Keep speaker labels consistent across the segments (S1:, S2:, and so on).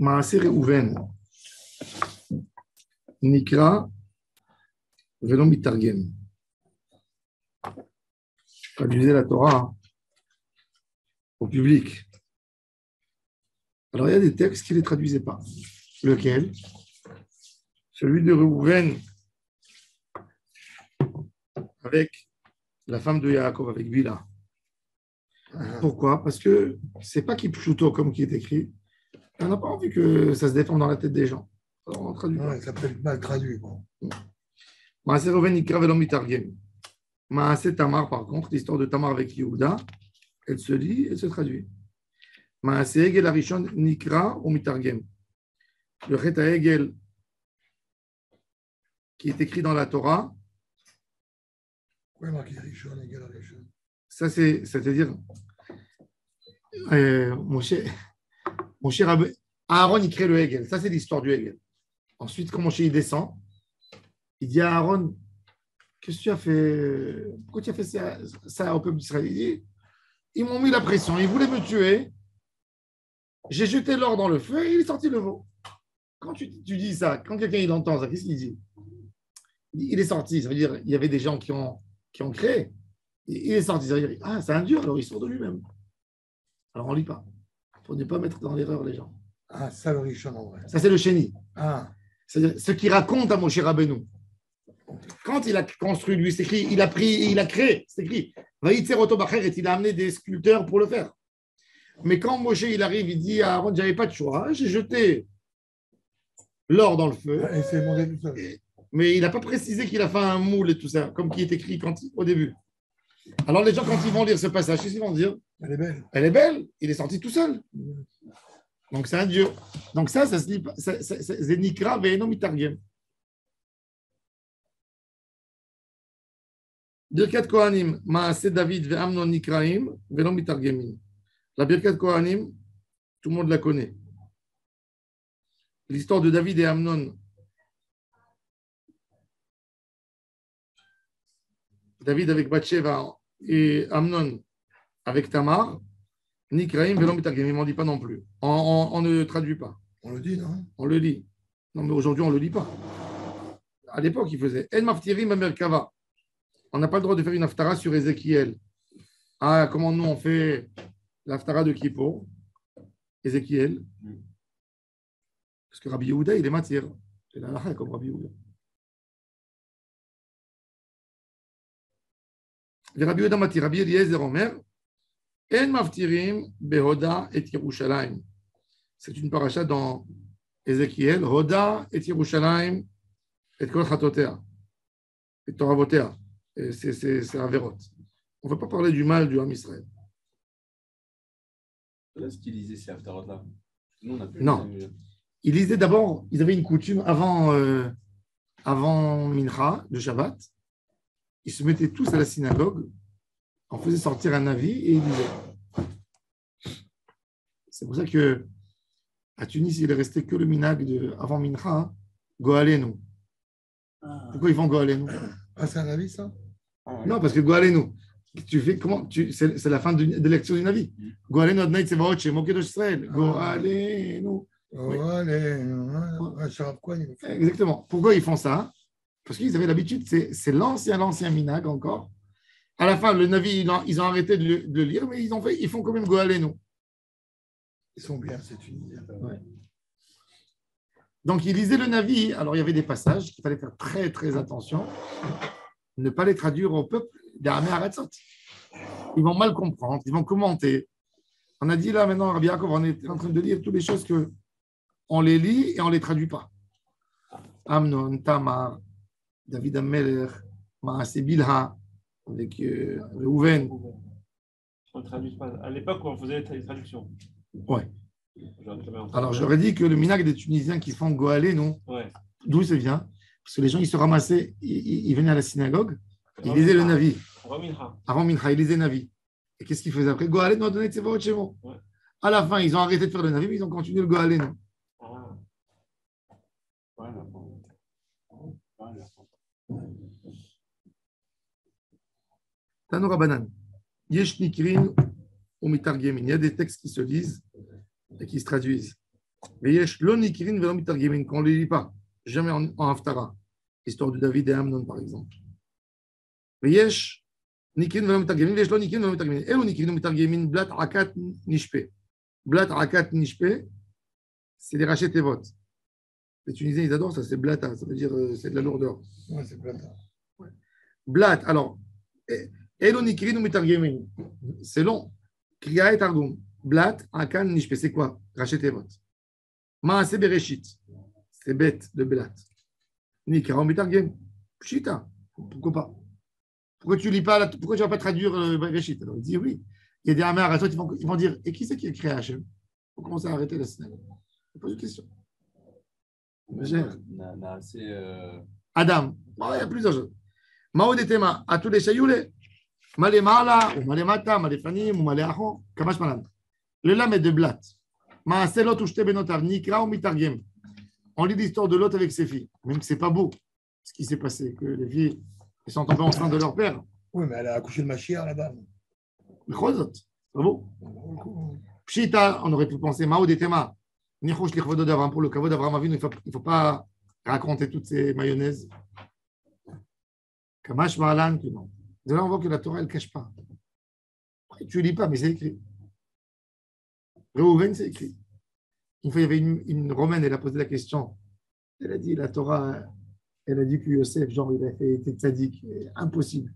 S1: Maaseh Reuven, Nikra, Velo Mitargem. Traduisez la Torah au public. Alors, il y a des textes qui ne les traduisaient pas. Lequel? Celui de Reuven avec la femme de Yaakov, avec Bila. Pourquoi? Parce que c'est pas Kipchuto comme qui est écrit. On n'a pas envie que ça se défende dans la tête des gens. Alors, on traduit pas.
S2: Ça peut être mal traduit. Bon.
S1: Maaseh Reuven Nikra Velo Mitargem. Maaseh Tamar, par contre, l'histoire de Tamar avec Yehuda, elle se lit, elle se traduit. Maaseh Egel Arishon Nikra ou Mitargem. Le Chet Egel qui est écrit dans la Torah.
S2: Pourquoi marqué Rishon Egel Arishon?
S1: Ça, c'est-à-dire, Moshe Rabbeinu, Aaron, il crée le Egel. Ça, c'est l'histoire du Egel. Ensuite, quand Moshe il descend, il dit à Aaron, qu'est-ce que tu as fait? Pourquoi tu as fait ça au peuple d'Israël? Il dit, ils m'ont mis la pression, ils voulaient me tuer. J'ai jeté l'or dans le feu et il est sorti le veau. Quand tu dis ça, quand quelqu'un il entend ça, qu'est-ce qu'il dit? Il est sorti, ça veut dire il y avait des gens qui ont créé. Il est sorti, ça veut dire ah, c'est un dieu, alors il sort de lui-même. Alors on ne lit pas. Il faut ne pas mettre dans l'erreur les gens.
S2: Ah, ça le Rishon en vrai.
S1: Ça, c'est le chéni.
S2: Ah.
S1: C'est-à-dire ce qu'il raconte à Moshe Rabbeinu. Quand il a construit, lui, c'est écrit, il a créé, c'est écrit. Vaïtser Otobacher, et il a amené des sculpteurs pour le faire. Mais quand Moshe il arrive, il dit à Aaron, j'avais pas de choix, j'ai jeté l'or dans le feu.
S2: Et c'est mon début ça.
S1: Mais il n'a pas précisé qu'il a fait un moule et tout ça, comme qui est écrit au début. Alors les gens, quand ils vont lire ce passage, qu'est-ce qu'ils vont dire?
S2: Elle est belle.
S1: Elle est belle, il est sorti tout seul. Donc c'est un dieu. Donc ça se lit, c'est Nikra Ve'eno Mitargem. Birkat Kohanim, Maaseh David Ve'amnon Nikraim Ve'no Mitargemim. La Birkat Kohanim, tout le monde la connaît. L'histoire de David et Amnon. David avec Bathsheba et Amnon avec Tamar. Nikraim Ve'no Mitargemim. On ne dit pas non plus. On ne traduit pas.
S2: On le dit, non?
S1: On le lit. Non, mais aujourd'hui, on ne le lit pas. À l'époque, il faisait En Maftirim Merkava. On n'a pas le droit de faire une haftara sur Ézéchiel. Ah, comment nous on fait l'haftara de Kippour? Ézéchiel. Parce que Rabbi Yehuda, il est matir. C'est la comme Rabbi Yehuda. Le Rabbi Yehuda matir. Rabbi Eliezer Omer. En maftirim behoda et Yerushalayim. C'est une paracha dans Ézéchiel. Hoda et Yerushalayim et kol chatotea. Et Toravotea. C'est un verrot. On ne veut pas parler du mal du Ham Israël.
S3: Est-ce qu'ils lisaient ces haftarot-là? Nous, on a pu.
S1: Non. Ils lisaient d'abord, ils avaient une coutume avant Mincha, le Shabbat. Ils se mettaient tous à la synagogue, on faisait sortir un avis et ils lisaient. C'est pour ça que à Tunis, il est resté que le minag avant Mincha, Goalenu. Pourquoi ils font Goalenu?
S2: Ah, c'est un avis, ça?
S1: Non, parce que Goalenu, tu fais comment? C'est la fin de lecture du Navi. Goalenu Adnaït Sevaot chez Mokedosh Israël. Goalenu. Exactement. Pourquoi ils font ça? Parce qu'ils avaient l'habitude, c'est l'ancien minag encore. À la fin, le Navi, ils ont arrêté de le lire, mais ils font quand même Goalenu.
S2: Ils sont bien, c'est une.
S1: Ouais. Donc, ils lisaient le Navi. Alors, il y avait des passages qu'il fallait faire très, très attention. Ne pas les traduire au peuple d'Amé Aratzot. Ils vont mal comprendre, ils vont commenter. On a dit là, maintenant, Rabbi Yaakov, on est en train de lire toutes les choses qu'on les lit et on ne les traduit pas. Amnon, Tamar, David Ameler, Maaseh Bilha, avec Reuven.
S3: On ne traduit pas. À l'époque où on faisait les traductions.
S1: Ouais. Alors, j'aurais dit que le minag des Tunisiens qui font Goalenu,
S3: ouais.
S1: D'où ça vient? Parce que les gens, ils se ramassaient, ils venaient à la synagogue, ils lisaient le Navi. Avant Mincha, ils lisaient le Navi. Et qu'est-ce qu'ils faisaient après? Goalenu a donné Tsevaot Shemo. À la fin, ils ont arrêté de faire le Navi, mais ils ont continué le Goalenu. Tano Rabanan. Yesh Nikrin ou Mitargemin. Il y a des textes qui se lisent et qui se traduisent. Veyesh lo nikirin velo mitargemin, qu'on ne le lit pas, jamais en Haftara. L'histoire de David et Amnon, par exemple. Veyesh nikirin velo mitargemin, veyesh lo nikirin velo mitargemin. Et lo nikirin mitargemin, blat akat nishpe. Blat akat nishpe, c'est des rachets et votes. Les Tunisiens, ils adorent ça, c'est blata, ça veut dire c'est de la lourdeur.
S2: Ouais, c'est plata.
S1: Blat, alors, Elo nikirin ou mitargemin, c'est long. Kriya et targum. Blat, akan, nishpe, c'est quoi? Rachet et vote. Maase bereshit, c'est bête de blat. Nikara ou mitargem. Pshita, pourquoi pas? Pourquoi tu lis pas, pourquoi tu vas pas traduire bereshit? Alors il dit oui. Il y a des amers à toi, ils vont dire, et qui c'est qui a créé Hachem? Il faut commencer à arrêter la scène. Je pose une question. Adam, il y a plusieurs choses. Mao de tema, à tous les chayoulés. Malé mala, ou malé mata, malé fanim, ou malé achon, kamash malan. Le lame est de blat. Maaselot ou shte benotar, nikra ou mitargem. On lit l'histoire de Lot avec ses filles. Même que c'est pas beau ce qui s'est passé, que les filles elles sont tombées enceintes de leur père.
S2: Oui, mais elle a accouché le Mashiach, la dame.
S1: Le chosot, c'est pas beau. Pshita, on aurait pu penser, Mao de tema, nichosh lichvodo d'Avram, pour le kavod d'Avram Avinu, il ne faut pas raconter toutes ces mayonnaises. Kamash malan, que non. De là, on voit que la Torah, elle ne cache pas. Tu ne lis pas, mais c'est écrit. Réhouven, c'est écrit. Une fois, il y avait une Romaine, elle a posé la question. Elle a dit, la Torah, elle a dit que Yosef, genre, il a été tzaddik. Impossible.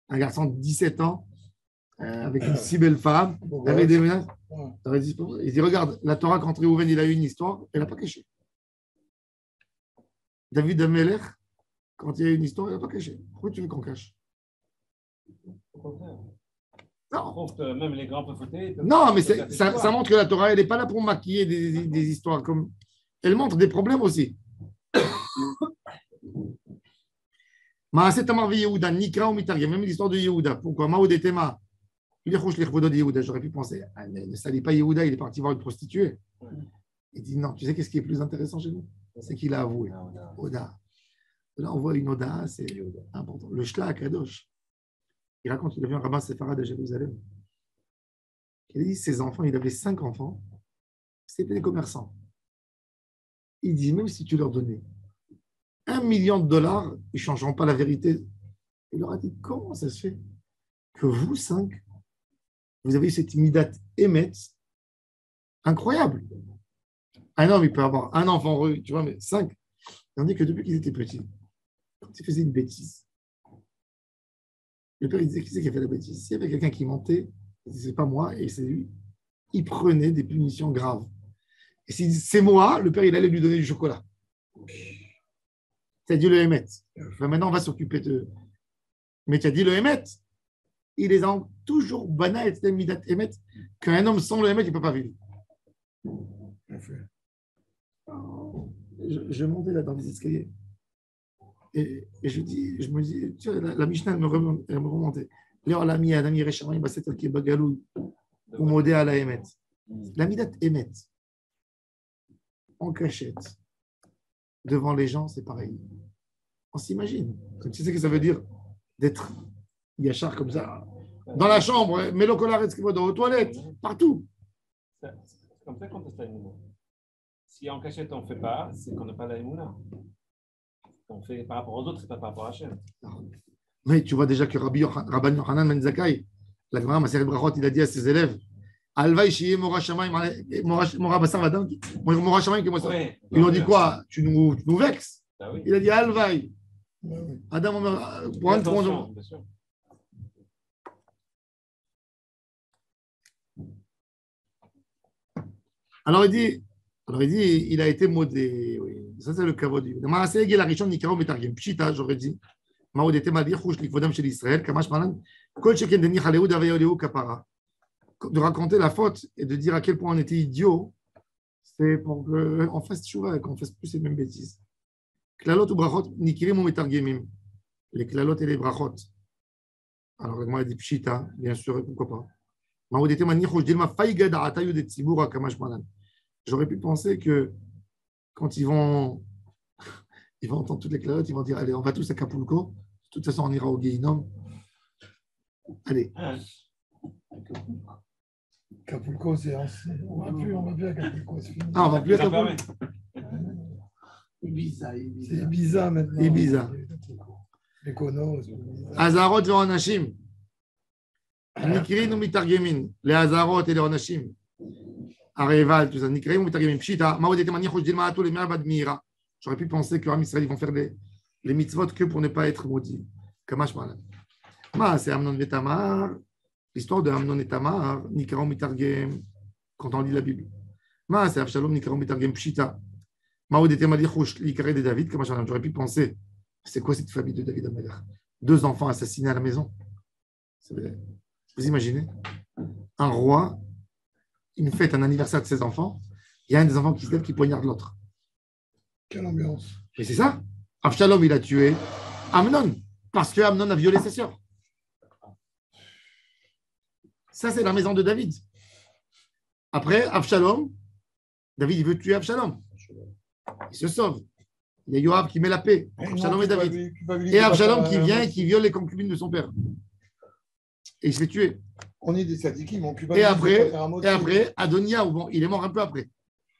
S1: Un garçon de 17 ans, avec une si belle femme, avec des menaces. Il dit, regarde, la Torah, quand Réhouven, il a eu une histoire, elle n'a pas caché. David Amelech, quand il y a une histoire, il n'a pas caché. Pourquoi tu veux qu'on cache?
S3: Au contraire.
S1: Non.
S3: Je trouve que même les grands peuvent fauter.
S1: Non, mais ça montre que la Torah, elle n'est pas là pour maquiller des histoires. Comme... Elle montre des problèmes aussi. Maaset Tamar Yehuda, Nikra ou Mitargem, même l'histoire de Yehuda. Pourquoi Mao de Tema, il est proche de Yehuda. J'aurais pu penser, ne salit pas Yehuda, il est parti voir une prostituée. Il dit non, tu sais qu'est-ce qui est plus intéressant chez nous? C'est qu'il a avoué. Oda. Là, on voit une Oda, c'est important. Le Shla Kadosh. Il raconte qu'il avait un rabbin séfarade à Jérusalem. Il a dit ses enfants, il avait 5 enfants, c'était des commerçants. Il dit même si tu leur donnais $1 million, ils ne changeront pas la vérité. Il leur a dit comment ça se fait que vous 5, vous avez cette midat émet incroyable. Un homme, il peut avoir un enfant, tu vois, mais 5. On dit que depuis qu'ils étaient petits, quand ils faisaient une bêtise, le père, il disait qui c'est qui a fait la bêtise? S'il y avait quelqu'un qui mentait, il disait c'est pas moi, et c'est lui. Il prenait des punitions graves. Et s'il dit c'est moi, le père, il allait lui donner du chocolat. Tu as dit le Hémet. Maintenant, on va s'occuper de. Mais tu as dit le Hémet. Il les a toujours banal et midat Hémet. Qu'un homme sans le Hémet, il ne peut pas vivre. Je montais là dans les escaliers. Et je me dis, tu vois, la Mishnah, elle me remontait. Léon l'a mis à Nami Réchaman, il m'a dit qu'il est bagalou, ou modé à la Hémet. La midat Hémet, en cachette, devant les gens, c'est pareil. On s'imagine. Tu sais ce que ça veut dire d'être yachar comme ça, dans la chambre, mélocolar et dans les toilettes, partout.
S3: C'est comme ça qu'on teste la Emouna. Si en cachette on ne fait pas, c'est qu'on n'a pas la Emouna. On fait par rapport aux autres, c'est pas par rapport à Hachem.
S1: Mais tu vois déjà que Rabban Yochanan Ben Zakkai, la Gemara Maseret Brachot, il a dit à ses élèves, Alvaï shiye mora shamayim, mora basar vadam, mora shamayim, ils lui ont dit quoi? Tu nous vexes?
S3: Ah oui.
S1: Il a dit Alvaï. Adam, pour un
S3: Attention, bien sûr.
S1: Alors il dit, il a été modé. Oui. Ça, c'est le kavod. Pshita, j'aurais dit. Maud était mal dit, chez l'Israël, Kamash Malan, Kol Sheken de Nichaleou, Davayoleu, Kapara. De raconter la faute et de dire à quel point on était idiot, c'est pour qu'on fasse tchouva et qu'on fasse plus ces mêmes bêtises. Klalot ou brachot, Nikirim ou Metargemim. Les klalot et les brachot. Alors, moi, il dit Pshita, bien sûr, pourquoi pas. Maud était mal dit, j'aurais pu penser que quand ils vont entendre toutes les clalotes, ils vont dire allez, on va tous à Capulco. De toute façon, on ira au Guéhinom. Allez.
S2: Capulco, c'est ancien. On va plus à Capulco, c'est fini.
S1: Ah, on va plus
S3: Ils ont
S1: être
S3: fermé.
S2: C'est Ibiza maintenant.
S1: Ibiza.
S2: Les Konos, c'est Ibiza.
S1: Azarot ve'onashim. Nikrin ou mitargemin. Les Azarot et les onashim. Areval, tout ça. Nikrin ou mitargemin. Pshita. Maoudete manichou jilma atou les me'avad mira. J'aurais pu penser que les Israéliens vont faire les mitzvot que pour ne pas être maudits. Kamash malade. C'est Amnon et Tamar. L'histoire de Amnon et Tamar. Nikra mitargem. Quand on lit la Bible. C'est Avshalom Nikra mitargem pshita. Maoudete manichou l'ikare de David. Kamash malade. J'aurais pu penser. C'est quoi cette famille de David Amelech? 2 enfants assassinés à la maison. Vous imaginez? Un roi, une fête, un anniversaire de ses enfants, il y a un des enfants qui se lève qui poignarde l'autre.
S2: Quelle ambiance.
S1: Mais c'est ça. Avshalom, il a tué Amnon, parce que Amnon a violé sa sœur. Ça, c'est la maison de David. Après, Avshalom, David, il veut tuer Avshalom. Il se sauve. Il y a Yoav qui met la paix entre Avshalom et David. Et Avshalom qui vient et qui viole les concubines de son père. Et il se fait tuer.
S2: On est des sadikim, on culpabilise.
S1: Et après, Adonia, bon, il est mort un peu après,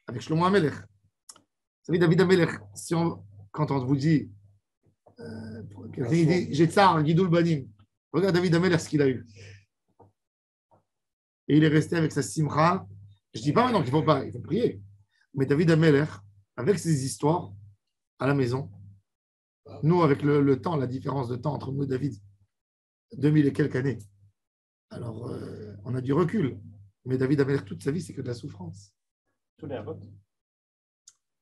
S1: avec Shlomo Amelech. Vous savez, David Amelech, quand on vous dit, il dit j'ai tsar, Gidoul Banim, regarde David Amelech ce qu'il a eu. Et il est resté avec sa simra. Je ne dis pas maintenant qu'il il faut prier. Mais David Amelech, avec ses histoires, à la maison. Nous, avec le temps, la différence de temps entre nous et David, 2000 et quelques années. Alors, on a du recul. Mais David Amelech, toute sa vie, c'est que de la souffrance.
S3: Tous les votes.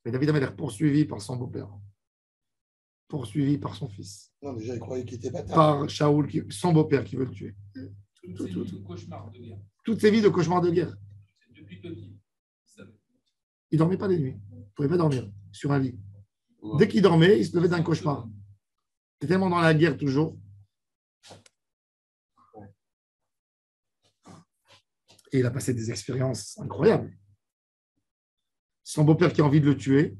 S1: Mais David Amelech, poursuivi par son beau-père, poursuivi par son fils.
S2: Non, déjà, il croyait qu'il était bâtard.
S1: Par Shaoul, son beau-père qui veut le tuer. Toutes ces vies de cauchemar de guerre.
S4: Depuis petit.
S1: Il ne dormait pas les nuits. Il ne pouvait pas dormir sur un lit. Dès qu'il dormait, il se levait d'un cauchemar. Il était tellement dans la guerre toujours. Et il a passé des expériences incroyables. Son beau-père qui a envie de le tuer.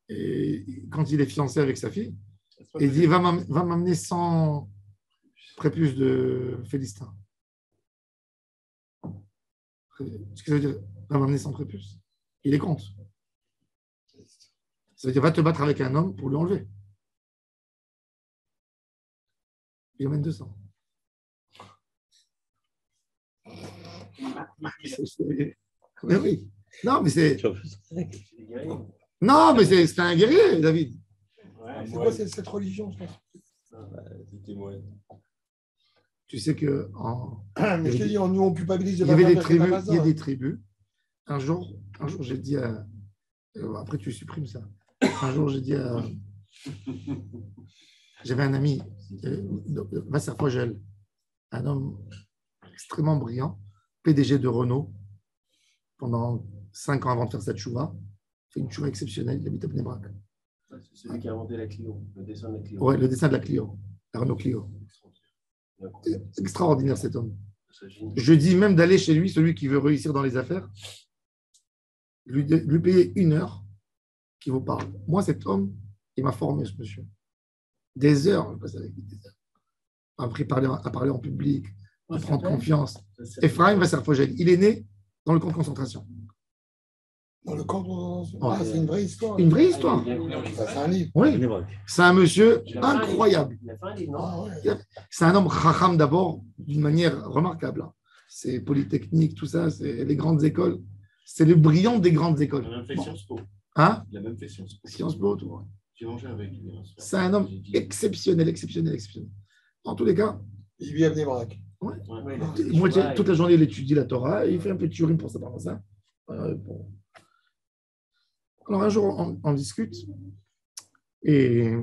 S1: Et quand il est fiancé avec sa fille, il dit va m'amener 100 prépuces de Philistins. Ce que ça veut dire, va m'amener 100 prépuces. Il les compte. Ça veut dire, va te battre avec un homme pour lui enlever. Il emmène 200. Mais oui. Non, mais c'est. Non, mais c'est un guerrier, David.
S2: C'est quoi cette religion, je pense?
S1: Tu sais que.
S2: Mais je te dis, nous, on culpabilise.
S1: Il y avait des tribus. Il y a des tribus. Un jour j'ai dit à. Après, tu supprimes ça. Un jour, j'ai dit à. J'avais un ami, Vasser Fogel, un homme extrêmement brillant, PDG de Renault, pendant 5 ans avant de faire cette chouva. Il fait une chouva exceptionnelle, il habite à Bnei Brak.
S4: C'est celui qui a inventé la Clio, le dessin de la Clio.
S1: Oui, le dessin de la Clio, la Renault Clio. Extraordinaire cet homme. Je dis même d'aller chez lui, celui qui veut réussir dans les affaires, lui payer 1 heure qui vous parle. Moi, cet homme, il m'a formé, ce monsieur. Des heures, je passe avec lui, des heures. Après, à parler en public, à prendre confiance. Ephraim Vasser Fogel, il est né dans le camp de concentration.
S2: Dans le camp de concentration. C'est une vraie histoire.
S1: Une vraie histoire.
S2: C'est un livre.
S1: Oui, c'est un monsieur incroyable.
S4: Ouais.
S1: C'est un homme chacham d'abord, d'une manière remarquable. C'est Polytechnique, tout ça, c'est les grandes écoles. C'est le brillant des grandes écoles.
S4: Il a même fait Sciences Po.
S1: Hein?
S4: Il a même fait Sciences Po.
S1: Sciences Po, tout.
S4: J'ai mangé avec lui.
S1: C'est un homme exceptionnel. En tous les cas.
S2: Il vit à Bnei Brak.
S1: Ouais. Toute la journée, il étudie la Torah et il fait un peu de turim pour ça, par ça. Bon. Alors un jour, on discute et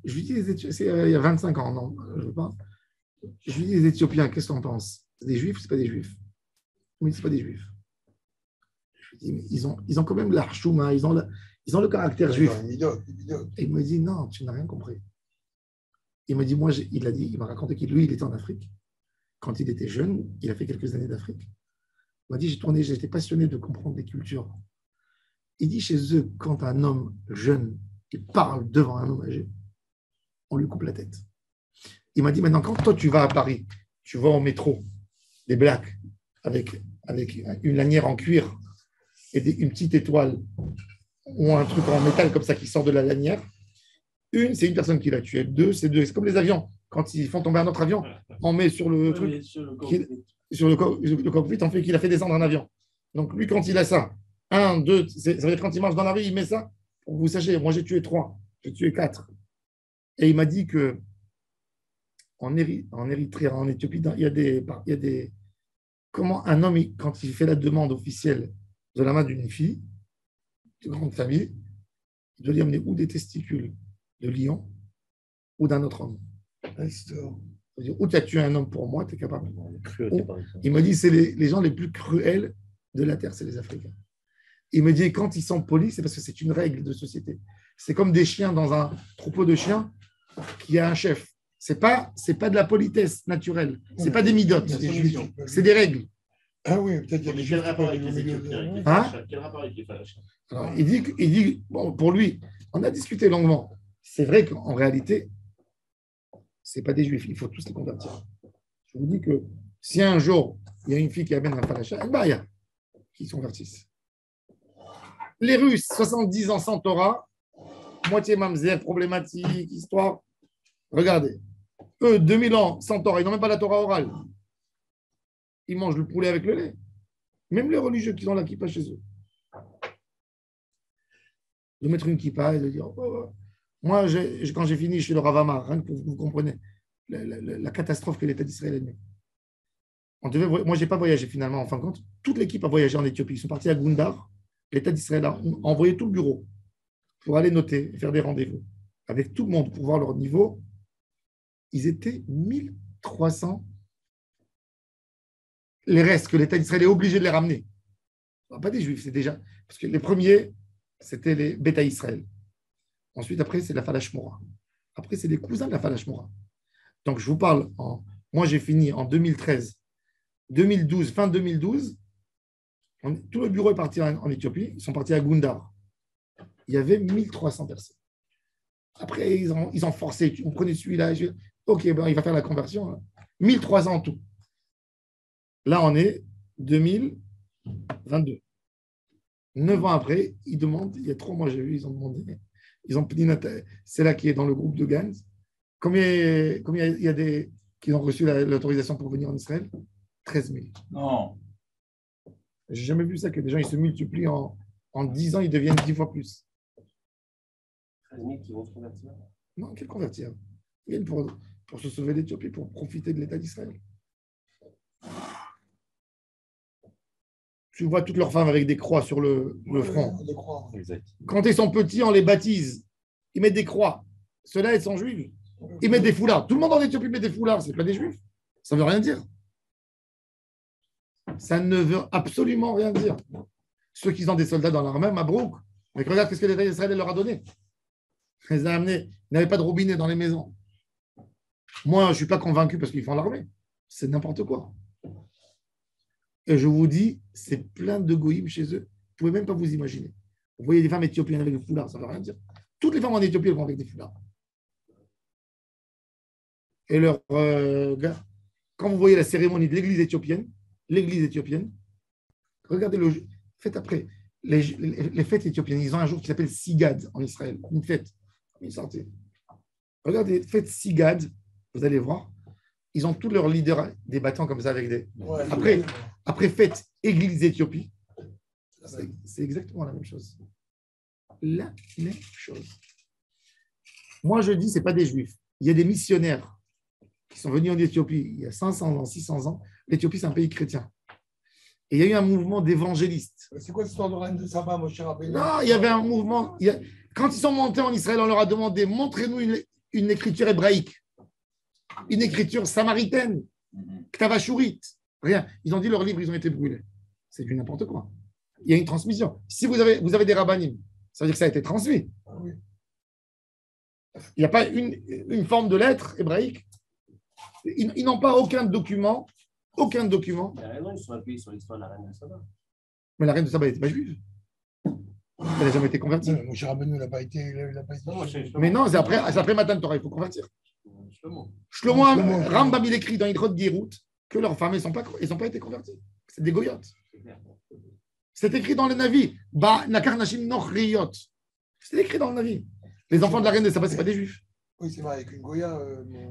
S1: je lui dis, c'est il y a 25 ans, non, je veux pas. Je lui dis, les Éthiopiens, qu'est-ce qu'on pense? C'est des Juifs ou c'est pas des Juifs? Oui, c'est pas des Juifs. Je lui dis, mais ils ont quand même l'archouma, ils ont le caractère juif. Et il me dit, non, tu n'as rien compris. Il me dit, il m'a raconté qu'il était en Afrique. Quand il était jeune, il a fait quelques années d'Afrique. Il m'a dit, j'étais passionné de comprendre les cultures. Il dit, chez eux, quand un homme jeune il parle devant un homme âgé, on lui coupe la tête. Il m'a dit, maintenant, quand toi, tu vas à Paris, tu vas au métro, des blacks, avec une lanière en cuir et une petite étoile ou un truc en métal comme ça qui sort de la lanière. Une, c'est une personne qui l'a tué. Deux, c'est deux. C'est comme les avions. Quand ils font tomber un autre avion, on met sur le truc, sur le cockpit, on fait qu'il a fait descendre un avion. Donc lui, quand il a ça, un, deux, ça veut dire quand il marche dans la rue, il met ça. Pour que vous sachiez, moi j'ai tué 3, j'ai tué 4. Et il m'a dit que en Érythrée, en Éthiopie, il y a des comment un homme, quand il fait la demande officielle de la main d'une fille, d'une grande famille, il doit lui amener ou des testicules de lion ou d'un autre homme. Ou tu as tué un homme pour moi, tu es capable. Il m'a dit c'est les gens les plus cruels de la terre, c'est les Africains. Il me dit quand ils sont polis, c'est parce que c'est une règle de société. C'est comme des chiens dans un troupeau de chiens qui a un chef. C'est pas de la politesse naturelle. C'est pas des midotes. C'est des règles.
S2: Ah oui, peut-être qu'il y a des
S4: Quel rapport avec les Éthiopiens?
S1: Hein?
S4: Quel rapport avec les Falachas?
S1: Alors, il dit bon, pour lui, on a discuté longuement. C'est vrai qu'en réalité, c'est pas des juifs. Il faut tous les convertir. Je vous dis que si un jour, il y a une fille qui amène un falacha, il y a qui se convertissent. Les Russes, 70 ans sans Torah, moitié mamzer, problématique, histoire. Regardez. Eux, 2000 ans sans Torah, ils n'ont même pas la Torah orale. Ils mangent le poulet avec le lait. Même les religieux qui ont la kippa chez eux. De mettre une kippa et de dire moi, quand j'ai fini chez le Ravamar, rien que vous comprenez la catastrophe que l'État d'Israël a mis. Moi, je n'ai pas voyagé finalement, en fin de compte. Toute l'équipe a voyagé en Éthiopie. Ils sont partis à Gundar. L'État d'Israël a envoyé tout le bureau pour aller noter et faire des rendez-vous avec tout le monde pour voir leur niveau. Ils étaient 1300. Les restes que l'État d'Israël est obligé de les ramener. Pas des Juifs, c'est déjà. Parce que les premiers, c'était les Beta Israël. Ensuite, après, c'est la Falashmora. Après, c'est les cousins de la Falashmora. Donc, je vous parle. Moi, j'ai fini en 2013, 2012, fin 2012. Tout le bureau est parti en Éthiopie. Ils sont partis à Gundar. Il y avait 1300 personnes. Après, ils ont forcé. On prenait celui-là. OK, il va faire la conversion. 1300 en tout. Là, on est 2022. 9 ans après, ils demandent, il y a 3 mois, j'ai vu, ils ont demandé, c'est là qui est dans le groupe de Gans. Combien il y a des qui ont reçu l'autorisation pour venir en Israël? 13 000.
S5: Non.
S1: J'ai jamais vu ça, que des gens ils se multiplient en 10 ans, ils deviennent 10 fois plus.
S3: 13 000 qui vont se convertir.
S1: Non, quel convertir? Ils viennent pour se sauver d'Éthiopie, pour profiter de l'État d'Israël. Tu vois toutes leurs femmes avec des croix sur le front.
S5: Exact.
S1: Quand ils sont petits, on les baptise. Ils mettent des croix. Ceux-là, ils sont juifs. Ils mettent des foulards. Tout le monde en Éthiopie met des foulards. Ce n'est pas des juifs. Ça ne veut rien dire. Ça ne veut absolument rien dire. Ceux qui ont des soldats dans l'armée, Mabrouk, mais regarde ce que l'État d'Israël leur a donné. Ils les ont amenés. Ils n'avaient pas de robinet dans les maisons. Moi, je ne suis pas convaincu parce qu'ils font l'armée. C'est n'importe quoi. Et je vous dis, c'est plein de goïms chez eux. Vous ne pouvez même pas vous imaginer. Vous voyez des femmes éthiopiennes avec des foulards, ça ne veut rien dire. Toutes les femmes en Éthiopie, elles vont avec des foulards. Et leur gars, quand vous voyez la cérémonie de l'église éthiopienne, regardez faites après. Les fêtes éthiopiennes, ils ont un jour qui s'appelle Sigad en Israël, une fête. Regardez, fête Sigad, vous allez voir. Ils ont tous leurs leaders débattant comme ça avec des. Ouais, après fête Église Éthiopie, c'est exactement la même chose. La même chose. Moi, je dis, ce n'est pas des juifs. Il y a des missionnaires qui sont venus en Éthiopie il y a 500 ans, 600 ans. L'Éthiopie, c'est un pays chrétien. Et il y a eu un mouvement d'évangélistes.
S2: C'est quoi cette histoire de reine de Saba, mon cher Abel?
S1: Non, il y avait un mouvement. Quand ils sont montés en Israël, on leur a demandé montrez-nous une écriture hébraïque. Une écriture samaritaine, Ktavashurit, rien. Ils ont dit leurs livres, ils ont été brûlés. C'est du n'importe quoi. Il y a une transmission. Si vous avez des rabbinim, ça veut dire que ça a été transmis.
S2: Oui.
S1: Il n'y a pas une forme de lettre hébraïque. Ils n'ont pas aucun document. Aucun document.
S3: Il y a raison, ils sont appuyés sur l'histoire de la reine de Saba.
S1: Mais la reine de Saba n'était pas juive. Elle n'a jamais été convertie.
S2: Mon cher Abel, il n'a pas été.
S1: Mais non, c'est après Matan Torah, il faut convertir. Shlomo Rambam, il écrit dans Hidrot Gerout que leurs femmes, elles n'ont pas été converties. C'est des goyotes. C'est écrit dans le Navi. Ba nakar nashim nochriyot. C'est écrit dans le Navi. Les enfants de la reine de Saba, ce n'est pas des juifs.
S2: Oui, c'est vrai, avec une Goya.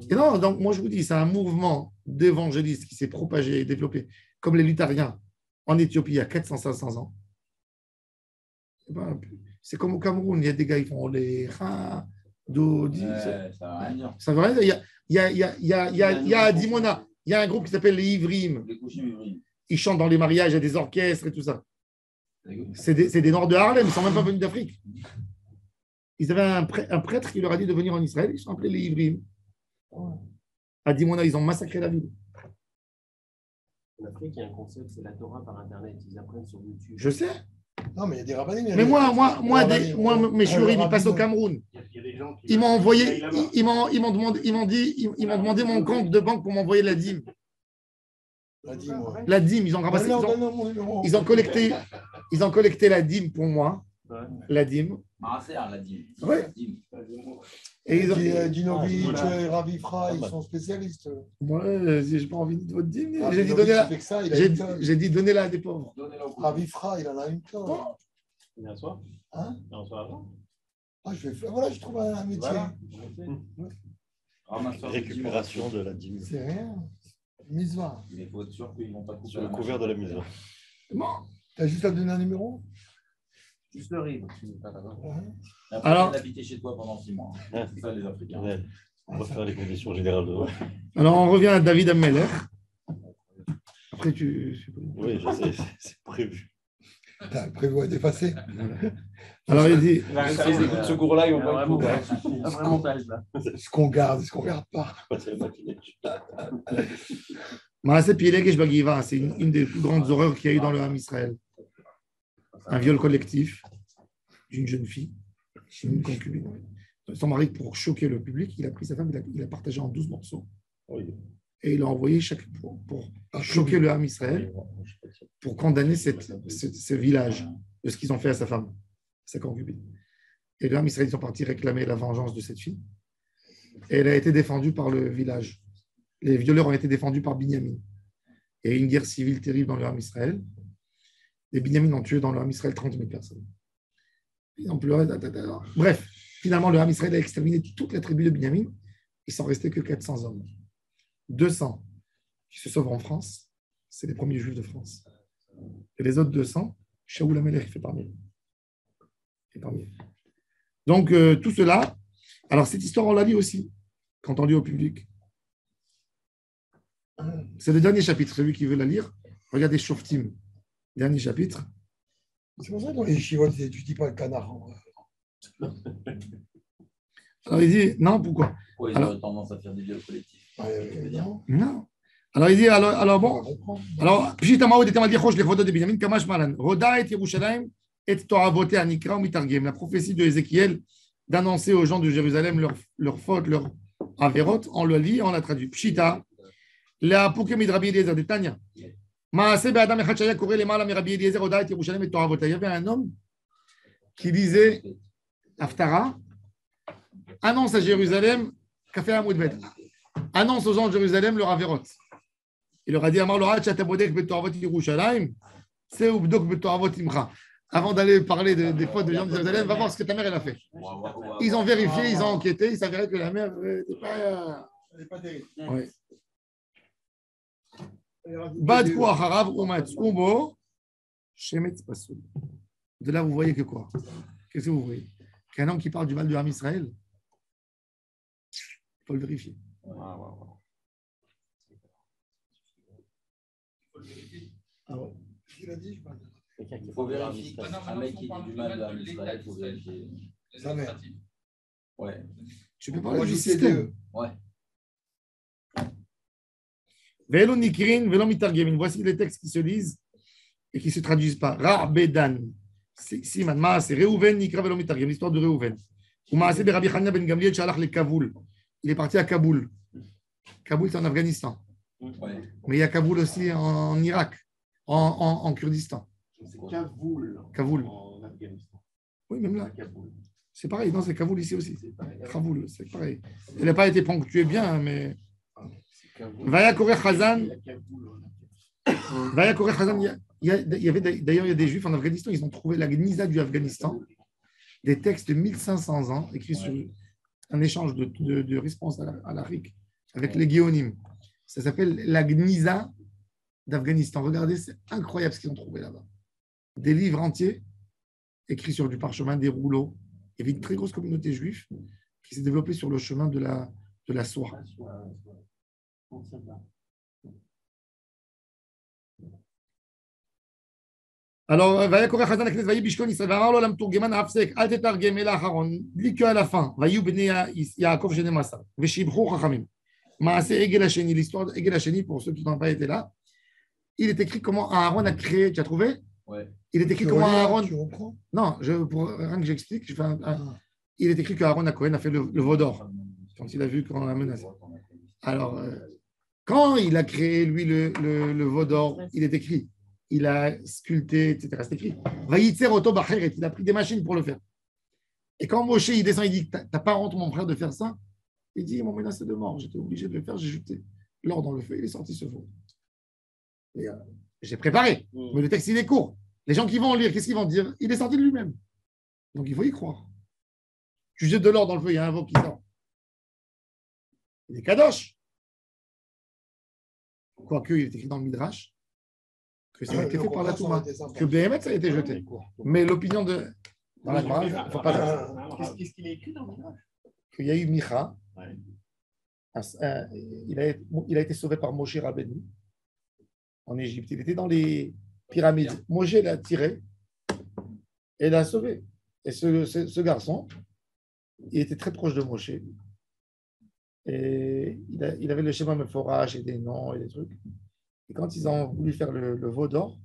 S1: Et non, donc moi je vous dis, c'est un mouvement d'évangélistes qui s'est propagé et développé, comme les luthériens en Éthiopie il y a 400-500 ans. C'est comme au Cameroun, il y a des gars qui font les Dodi. Ça veut rien dire. Il y a à Dimona, il y a un groupe qui s'appelle les Ivrim. Ils chantent dans les mariages, il y a des orchestres et tout ça. C'est des Noirs de Harlem, ils ne sont même pas venus d'Afrique. Ils avaient un prêtre qui leur a dit de venir en Israël, ils sont appelés les Ivrim. À Dimona, ils ont massacré la ville.
S5: En Afrique, il y a un concept, c'est la Torah par Internet. Ils apprennent sur YouTube.
S1: Je sais.
S2: Non, mais il y a des rabbins.
S1: Mais moi, mes shurim, ils passent au Cameroun. Ils m'ont envoyé, ils m'ont demandé mon compte de banque pour m'envoyer la dîme. La dîme, ils ont ramassé. Ils ont collecté la dîme pour moi. La dîme. Oui. Et ils ont
S2: Dinovic et Ravifra, ils sont spécialistes.
S1: Ouais, j'ai pas envie de votre dîme. J'ai dit donnez-la à des pauvres.
S2: Ravifra, il en a une tonne.
S3: Il y a un soir.
S2: Hein?
S3: Il y a un soir avant.
S2: Voilà, je trouve un métier.
S3: Voilà.
S4: Récupération de la dîme.
S2: C'est rien. Misva.
S6: Mais il faut être sûr qu'ils vont pas couper
S4: Sur le couvert de la misva.
S1: Bon.
S2: T'as juste à me donner un numéro?
S5: Juste le riz.
S6: Alors, habiter chez toi pendant 6 mois. C'est ça les Africains.
S4: Ouais. On va faire les conditions générales de.
S1: Alors, on revient à David Ammeler. Après,
S4: Oui, je sais, c'est prévu.
S2: T'as prévu à dépasser.
S1: Alors, il dit.
S3: Ils écoutent ce cours-là, ils vont pas
S5: Vraiment,
S3: écouter.
S5: un vrai montage là.
S2: Ce qu'on garde, ce qu'on garde pas.
S4: C'est la matinée.
S1: Maaseh Pielegesh Bagiva, c'est une des plus grandes horreurs qu'il y a eu dans le Ham Israël. Un viol collectif d'une jeune fille, une concubine. Son mari, pour choquer le public, il a pris sa femme, il a partagé en 12 morceaux. Et il a envoyé pour choquer le Ham Israël, pour condamner ce village de ce qu'ils ont fait à sa femme, sa concubine. Et le Ham Israël, ils sont partis réclamer la vengeance de cette fille. Et elle a été défendue par le village. Les violeurs ont été défendus par Binyamin. Il y a eu une guerre civile terrible dans le Ham Israël. Les Binyamin ont tué dans le Ham Israël 30 000 personnes. Ils ont pleuré. Bref, finalement, le Ham Israël a exterminé toute la tribu de Binyamin. Il s'en restait que 400 hommes. 200 qui se sauvent en France, c'est les premiers juifs de France. Et les autres 200, Shaoul Amelech fait parmi eux. Donc, tout cela. Alors, cette histoire, on l'a dit aussi, quand on lit au public. C'est le dernier chapitre, celui qui veut la lire. Regardez Shoftim, dernier chapitre.
S2: C'est pour ça que dans les chivotes, tu dis pas le canard.
S1: Alors, il dit, non, pourquoi?
S6: Ils ont tendance à faire des viols collectifs.
S2: Évidemment.
S1: Non. Alors, il dit, alors bon. Alors, Pshit Amaoud était mal dit, Rosh Lechodot de Binyamin, Kamash Malan. Roda et Yerushalayim et Torah voté à Nikra ou Mitargem. La prophétie de Ézéchiel d'annoncer aux gens de Jérusalem leurs fautes, leurs avérotes, on le lit, on l'a traduit. Pshita. La Poukem de Rabbi Eliezer de Tanya. Maaseh Be'adam Echad Shaya Koré Lemala mi Rabbi Eliezer Oda et Yerushalayim et Torah voté. Il y avait un homme qui disait, Haftara, annonce à Jérusalem, Kafé Hamoudbet, annonce aux gens de Jérusalem leur avérote. Il leur a dit, Amar Lorat Shatabodek Betoravot Yerushalayim, c'est Ubdok Betoravot Imcha. Avant d'aller parler des fautes des gens de Jérusalem, va voir ce que ta mère elle a fait. Ils ont vérifié, ils ont enquêté, il s'avérait que la mère n'était pas terrible. Oui. Badkou Acharav Umatsubo Shemetz Pasoul. De là, vous voyez que quoi? Qu'est-ce que vous voyez? Qu'un homme qui parle du mal de Ham Israël, il faut le vérifier. Ah ouais.
S6: Il faut vérifier. Un mec qui dit du mal de Ham Israël, il faut vérifier. Ouais.
S1: Tu peux parler du système.
S6: Ouais.
S1: Velo Nikrin, Velo Mitargemin. Voici les textes qui se lisent et qui ne se traduisent pas. Ra Bedan. Siman Maaseh. Reuven Nikra Velo Mitargemin. L'histoire de Reuven. Ou Maaseh de Rabbi Hanina ben Gamliel Shalach le Kaboul. Il est parti à Kaboul. Kaboul, c'est en Afghanistan.
S6: Ouais.
S1: Mais il y a Kaboul aussi en Irak, en Kurdistan.
S5: C'est Kaboul.
S1: Kaboul.
S5: En Afghanistan.
S1: Oui, même là.
S5: Kaboul.
S1: C'est pareil. Non, c'est Kaboul ici aussi. Kaboul, c'est pareil. Elle n'a pas été ponctuée bien, mais. Vaya Koré Chazan. Vaya Khazan, il y avait d'ailleurs il y a des juifs en Afghanistan, ils ont trouvé la Gniza du Afghanistan, des textes de 1500 ans écrits sur un échange de réponses à l'Afrique avec les Guéonim. Ça s'appelle la Gniza d'Afghanistan. Regardez, c'est incroyable ce qu'ils ont trouvé là-bas. Des livres entiers écrits sur du parchemin, des rouleaux. Il y avait une très grosse communauté juive qui s'est développée sur le chemin de la soie. Alors, va y courir Khazan la Knesset, va y bishkon Israël, va marlo lam tourgeman hafsek, al tetargem el acharon, dis que à la fin, va y bnei Yaakov shenem asar, veshibchu chachamim. Maaseh Egel Hasheni, l'histoire d'Egel Hasheni, pour ceux qui n'ont pas été là, il est écrit comment Aaron a créé, tu as trouvé?
S6: Ouais.
S1: Il est écrit comment Aaron.
S2: Tu reprends?
S1: Non, pour rien que j'explique, il est écrit qu'Aaron a fait le veau d'or, quand il a vu qu'on l'a menacé. Alors, quand il a créé, lui, le veau d'or, il est écrit. Il a sculpté, etc. C'est écrit. Vayitzer Oto Bacheret, il a pris des machines pour le faire. Et quand Moshe il descend, il dit t'as pas honte, mon frère, de faire ça? Il dit ils m'ont menacé de mort, j'étais obligé de le faire, j'ai jeté l'or dans le feu, il est sorti ce veau. J'ai préparé, mais le texte il est court. Les gens qui vont lire, qu'est-ce qu'ils vont dire? Il est sorti de lui-même. Donc il faut y croire. Tu jettes de l'or dans le feu, il y a un veau qui sort. Il est kadosh. Quoique, il est écrit dans le Midrash que ça a été fait par la Touma, que Béhémet, ça a été jeté. Mais l'opinion de. Dans la Gemara, il ne faut pas.
S5: Qu'est-ce qu'il est écrit dans le Midrash?
S1: Qu'il y a eu Micha. Il a été sauvé par Moshe Rabbeinu en Égypte. Il était dans les pyramides. Moshe l'a tiré et l'a sauvé. Et ce garçon, il était très proche de Moshe. Et il avait le schéma Mephorach et des noms et des trucs. Et quand ils ont voulu faire le veau d'or,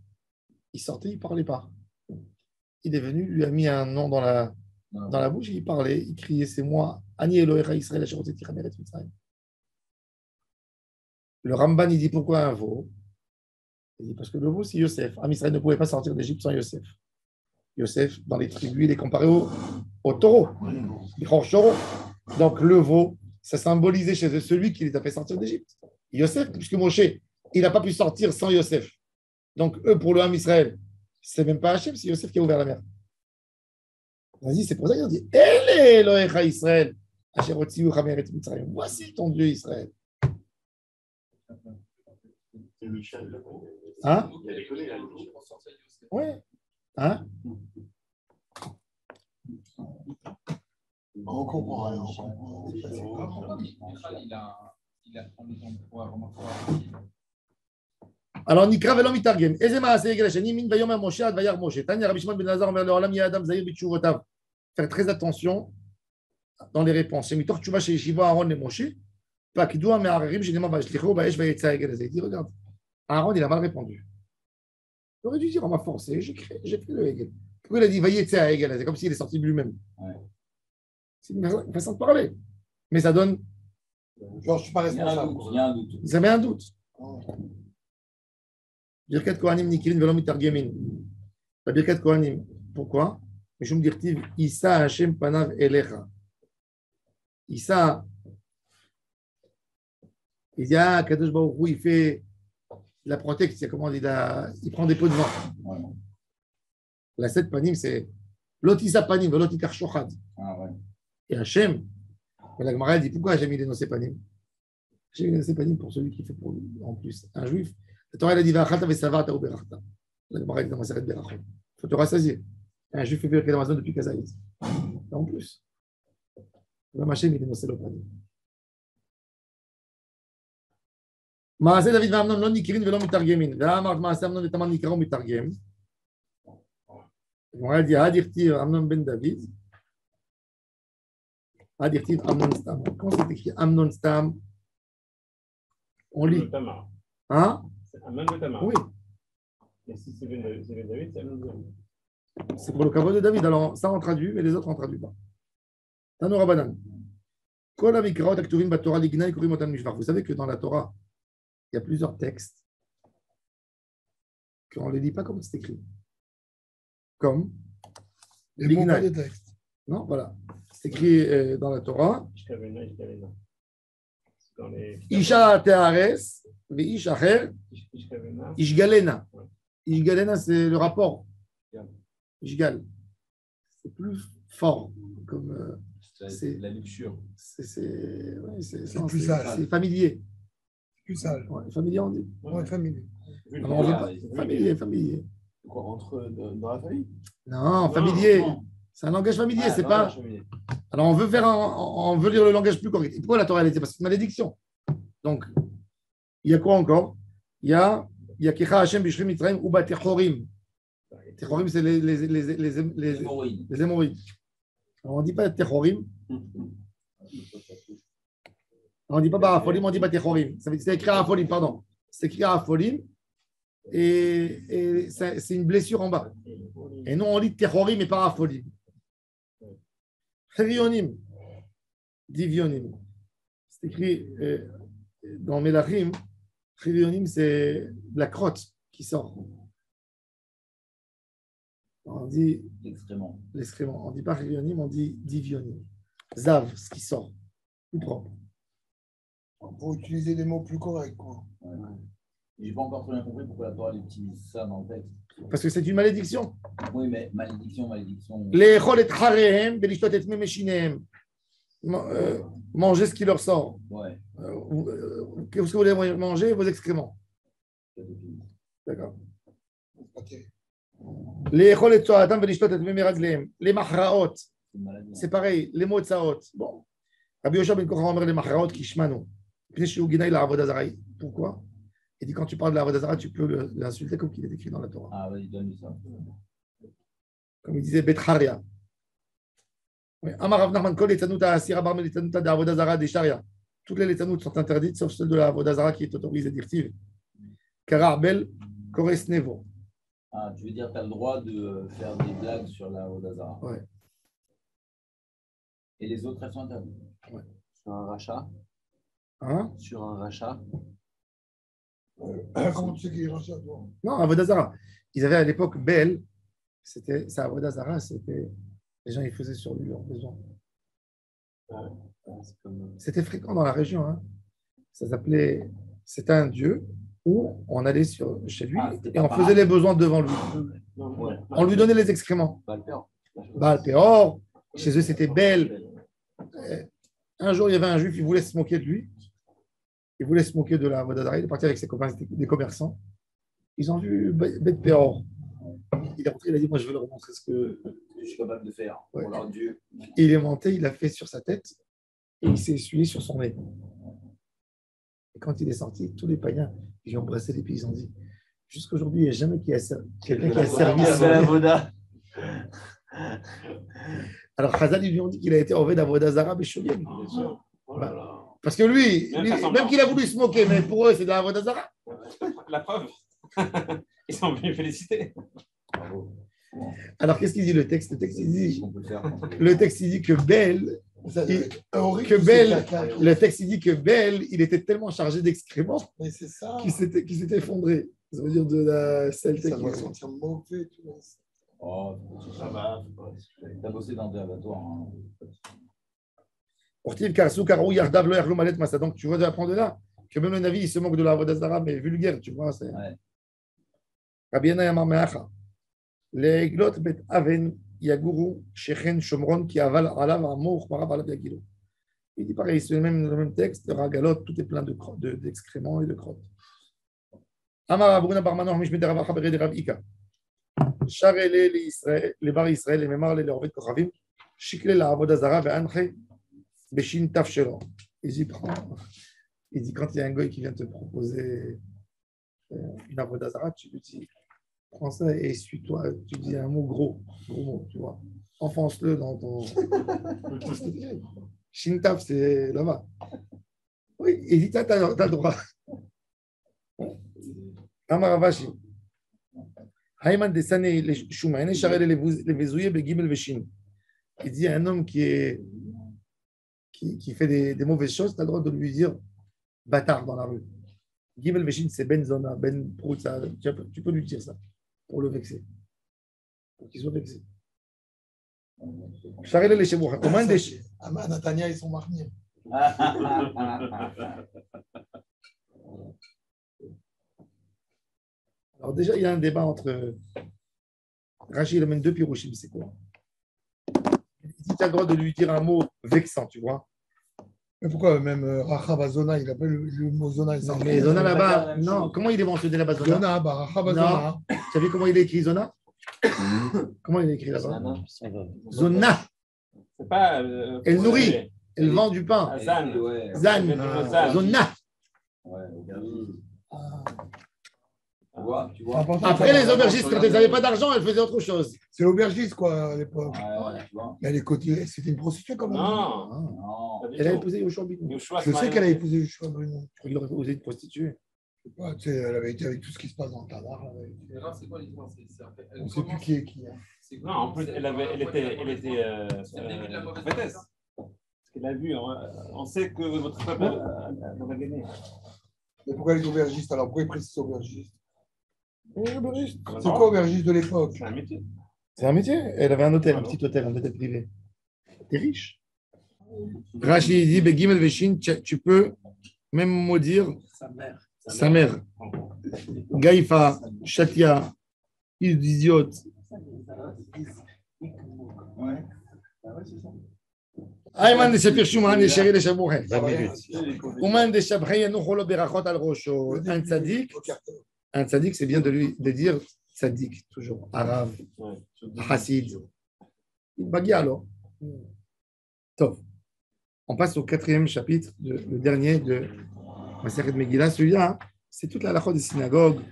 S1: il sortait, il ne parlait pas. Il est venu, lui a mis un nom dans la bouche, et il parlait, il criait, c'est moi, Ani Elohecha Israël, Asher Hotzeti Chamer et Mitzrayim. Le Ramban, il dit pourquoi un veau? Il dit parce que le veau, c'est Yosef. Am Israël ne pouvait pas sortir d'Égypte sans Yosef. Yosef, dans les tribus, il est comparé au taureau. Donc le veau, ça symbolisait chez eux celui qui les a fait sortir d'Égypte. Yosef, puisque Moshe, il n'a pas pu sortir sans Yosef. Donc eux, pour le Ham Israël, c'est même pas Hachem, c'est Yosef qui a ouvert la mer. Vas-y, c'est pour ça qu'ils ont dit Ele Elohecha Israël, Asher Hotziu Chamer et Mitzrayim. Voici ton Dieu Israël. Hein? Oui. Hein?
S2: On comprend rien.
S1: Alors, Nikra velo mitargem. Eze maaseh Egel Hasheni min vayomer Moshe ad vayar Moshe. Tanya Rabbi Shimon ben Elazar omer leolam yeh adam zahir b'tshuvotav. Faire très attention dans les réponses. Shemitor tshuva shel yeshiva Aaron et Moshe. Pas kidua me'ararim shenema vayishlichu baesh vayetza Egel Hazeh. Il dit, regarde, Aaron, il a mal répondu. Il aurait dû dire, on m'a forcé, j'ai fait le Egel. Pourquoi il a dit vayetza Egel Hazeh? Comme s'il est sorti de lui-même. Ouais. C'est une façon de parler. Mais ça donne.
S2: Genre, je ne suis pas responsable.
S6: Il y a un doute.
S1: Ça met un doute. Birkat Kohanim Nikirin Velom Mitargemin. La Birkat Kohanim. Pourquoi? Mishum Dirtiv Issa Hashem Panav Elecha. Issa. Il dit, Kadosh Baruch Hu, il fait la protection. Comment il prend des pots de vin. La 7 panim, c'est Lotisa panim, Lotikar Shochad. Et Hachem, la Gemara dit pourquoi Hachem il est dans ses panim? Hachem il est dans ses panim pour celui qui fait pour lui, en plus, un juif. La Torah elle a dit Va'achata ve'savata u'berachta. La Gemara dit dans Maseret Berachot. Il faut te rassasier. Un juif fait vivre dans Amazon depuis Kazaïs. Et en plus, même Hachem il est dans ses panim. Maaseh David va'amnon lo nikirin ve'lo mitargemin. Ve'amart Maaseh Amnon v'taman nikaro mitargem. La Gemara dit Hadirtir Amnon ben David. Adirtiv Amnon Stam. Comment c'est écrit Amnon Stam? On lit. Hein?
S3: C'est Amnon de Tamar.
S1: Oui.
S3: Et si c'est Ben David, c'est Amnon de Tamar.
S1: C'est pour le kavod de David. Alors, ça on traduit, mais les autres on traduit pas. Tanu Rabbanan. Kol amikraot aktuvim batorah ligna ikurim otam mishvach. Vous savez que dans la Torah, il y a plusieurs textes qu'on ne les lit pas comme c'est écrit. Comme
S2: ligna des textes.
S1: Non, voilà. C'est écrit dans la Torah.
S3: dans les.
S1: Isha Tehares, Ish Acher,
S3: Ishkavena.
S1: Ishgalena.
S3: Ouais.
S1: Ishgalena, c'est le rapport.
S3: Ishgal.
S1: Ishgal. C'est plus fort. Comme,
S6: C'est la luxure.
S1: ouais,
S2: C'est plus sage.
S1: c'est familier.
S2: Plus sage.
S1: Ouais, familier, on dit.
S2: Ouais, famille.
S1: Alors, on veut pas. Familier.
S6: Quoi, dans la famille?
S1: Non, familier.
S6: Non.
S1: C'est un langage familier, c'est
S6: non,
S1: pas.
S6: non, familier.
S1: Alors, on veut lire le langage plus correct. Et pourquoi la Torah, elle était? Parce que c'est une malédiction. Donc, il y a quoi encore? Il y a Kecha Hashem Bishrim Mitzrayim ou Techorim. Techorim, c'est les hémorroïdes. Alors, on ne dit pas Techorim. On ne dit pas Barafolim, on dit pas Techorim. C'est écrit Afolim, pardon. C'est écrit Afolim. Et c'est une blessure en bas. Et non, on lit Techorim et pas Afolim. Chirionim, Divionim. C'est écrit dans Melachim. Chirionim, c'est la crotte qui sort. On dit l'excrément. On ne dit pas chirionim, on dit divionim. Zav, ce qui sort. Plus propre.
S2: Pour utiliser des mots plus corrects, quoi.
S6: Ouais. Je n'ai pas encore très bien compris pourquoi la Torah utilise ça dans le texte.
S1: Parce que c'est une malédiction.
S6: Oui, mais malédiction.
S1: Manger ce qui leur sort.
S6: Ouais.
S1: Qu'est-ce que vous voulez manger? Vos excréments. D'accord.
S2: Okay.
S1: Les mahraot. C'est pareil. Les mots de saot. Bon. Rabbi Yoshua ben Kocha omer les mahraot kishmanu. Pourquoi? Il dit quand tu parles de la Avodah Zarah, tu peux l'insulter comme il est écrit dans la Torah.
S6: Ah oui, donne ça.
S1: Comme il disait Betharia. Amar Rav Nachman kol letzanuta asira bar letzanuta de Avodah Zarah des Sharia. Toutes les letzanuts sont interdites sauf celle de la Avodah Zarah qui est autorisée d'irtiv. Kara Arbel Kores Nevo.
S6: Ah, tu veux dire que tu as le droit de faire des blagues sur la Avodah Zarah.
S1: Ouais.
S6: Et les autres, elles sont interdites.
S1: Ouais.
S5: Sur un rachat.
S1: Hein?
S5: Sur un rachat.
S2: Comment tu sais qu'il est rachat, toi?
S1: Non, Avodah Zarah. Ils avaient à l'époque Bel, c'était ça, Avodah Zarah, c'était les gens ils faisaient sur lui leurs besoins. C'était fréquent dans la région. Hein. Ça s'appelait, c'était un dieu où on allait chez lui et on faisait les besoins devant lui. On lui donnait les excréments. Baal Peor, chez eux c'était Bel. Un jour il y avait un juif, il voulait se moquer de lui. Il voulait se moquer de la Avodah Zarah. Il est parti avec ses copains, des commerçants. Ils ont vu Bet Peor. Il est rentré, il a dit moi je veux leur montrer ce que
S6: je suis capable de faire pour leur Dieu.
S1: Et il est monté, il a fait sur sa tête et il s'est essuyé sur son nez. Et quand il est sorti, tous les païens ils ont embrassé les pieds, ils ont dit jusqu'à aujourd'hui, il n'y a jamais quelqu'un qui a servi ça. Alors Chazal, ils lui ont dit qu'il a été enlevé d'Avodah Zarah Bécholim. Parce que lui, même qu'il a voulu se moquer, mais pour eux, c'est de la Avodah Zarah.
S3: La preuve. Ils sont venus féliciter.
S1: Alors, qu'est-ce qu'il dit le texte? Le texte, il dit que Bel, le texte, il dit que Bel, il était tellement chargé d'excréments qu'il s'était effondré. Ça veut dire de la saleté.
S2: Ça doit sentir mauvais.
S6: Oh, ça va. T'as bossé dans des abattoirs.
S1: Donc, tu vois apprendre de là que même le Navi, il se moque de la Avodah Zarah, mais vulgaire, tu vois. Rabbi Yana Yamar Meacha. L'Eglot Bet Aven Yaguru Shechen Shomron qui aval alav amour marav alav yagilo. Il dit pareil, c'est le même texte, Ragalot, tout est plein d'excréments et de crottes. Amar Abuna Barmanor Mishmid Ravacha Bered Rav Ika. Charele les bar Israël, les mémoires, les Orvet Kochavim, Shikle la Avodah Zarah ve'anche Beshin Taf Shelo. Il dit quand il y a un goy qui vient te proposer une Avodah Zarah, tu lui dis prends ça et essuie-toi. Tu dis un mot gros mot, tu vois. Enfonce-le dans ton. Shintaf, c'est là-bas. Oui, il dit t'as le droit. Amaravashi. Hayman Desane, les Shumaine, Charel les Vezouye, Begimel Veshin. Il dit à un homme qui fait des mauvaises choses, tu as le droit de lui dire bâtard dans la rue. Gimel Veshin, c'est Ben Zona, Ben Proutsa. Tu peux lui dire ça pour le vexer. Pour qu'il soit vexé. Charel les Cheboucha.
S2: Natania, ils sont mariés.
S1: Alors déjà, il y a un débat entre Rachid, il amène deux pirouchim, c'est quoi? Il dit, tu as le droit de lui dire un mot vexant, tu vois.
S2: Mais pourquoi même Rachav Zona, il appelle le mot Zona?
S1: Non, mais Zona là-bas, non, comment il est mentionné là-bas, Zona?
S2: Zona, bah, Rachav Zona.
S1: Tu as vu comment il est écrit, Zona? Comment il est écrit là-bas? Zona.
S3: C'est pas.
S1: Elle nourrit, elle vend du pain.
S3: Zan.
S1: Zan. Zona.
S6: Tu vois.
S1: Après, les aubergistes, quand elles n'avaient pas d'argent, elles faisaient autre chose.
S2: C'est l'aubergiste, quoi, à l'époque.
S6: Ouais, tu vois.
S2: Mais elle est cotée, c'était une prostituée, quand même.
S3: Non.
S6: Non.
S1: Elle a épousé Yoshua Bino.
S2: Je sais qu'elle a épousé Yoshua Bino.
S1: Il aurait épousé une prostituée.
S2: Ouais, tu sais, elle avait été avec tout ce qui se passe dans le Tanar.
S5: C'est quoi l'histoire?
S2: On ne sait plus qui est qui.
S3: Non, en plus, elle était
S5: C'est le début de la mauvaise
S3: prophétesse. Parce qu'elle a vu, on sait que votre peuple va gagner.
S2: Mais pourquoi les aubergistes? Alors, pourquoi ils précisent aubergistes?
S1: Aubergiste.
S2: C'est quoi aubergiste de l'époque?
S3: C'est un métier.
S1: C'est un métier. Elle avait un hôtel, un petit hôtel, un hôtel privé. T'es riche. Rachid dit, Begimel Veshin, tu peux même maudire sa mère. Gaïfa, Shatia, fils d'idiote. Ayman de Shapir Shuman de Chéri de Shabouret.
S4: 20 minutes.
S1: Ouman de Shabouret, Yanoucholo Berachot al Rosho. Un tzaddik, c'est bien de dire tzaddik, toujours. Arabe, Hassid. Bagia alors. Top. On passe au 4e chapitre, le dernier de Masechet Megillah. Celui-là, c'est toute la halakha des synagogues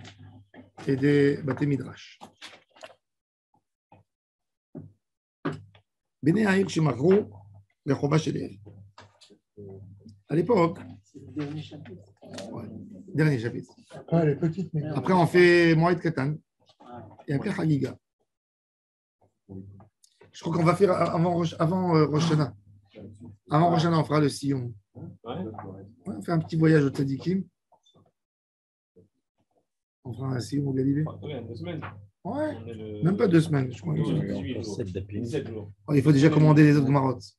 S1: et des Baté Midrash. Bnei Ha'ir Shemachru Rechova Shel. À l'époque, ouais, dernier chapitre.
S2: Ah, elle est petite, mais.
S1: Après, on fait Moed Katan et après Chagiga. Je crois qu'on va faire avant Rosh Hashanah. Avant Rosh Hashanah, on fera le Sion.
S3: Ouais.
S1: On fait un petit voyage au Tzadikim. On fera un Sion au Galilée.
S3: Ouais, 2 semaines.
S1: Ouais,
S3: On est le-
S1: même pas 2 semaines, je crois.
S3: 18 jours.
S4: 7 d'appli.
S3: 17 jours.
S1: Oh, il faut déjà commander les autres marottes.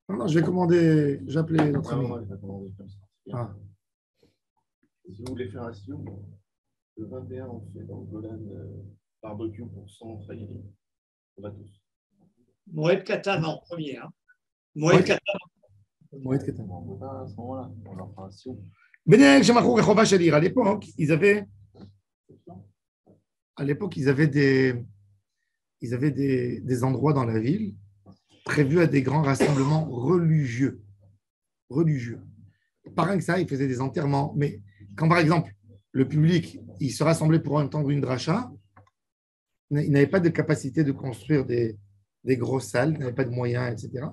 S1: Non, je vais commander, j'ai appelé notre ami. Ah.
S7: Si vous voulez faire un sion, le 21, on fait dans le Golan barbecue pour 100 Israéliens. On va tous.
S8: Moed Katan en premier. Hein. Moed Katan.
S1: Moed Katan.
S7: À ce moment-là, on leur fera un sion.
S1: Benel Shemachru Rechova Shel. À l'époque, ils avaient des endroits dans la ville prévus à des grands rassemblements religieux. Pas rien que ça, ils faisaient des enterrements. Mais quand, par exemple, le public, il se rassemblait pour entendre une dracha, ils n'avaient pas de capacité de construire des grosses salles, ils n'avaient pas de moyens, etc.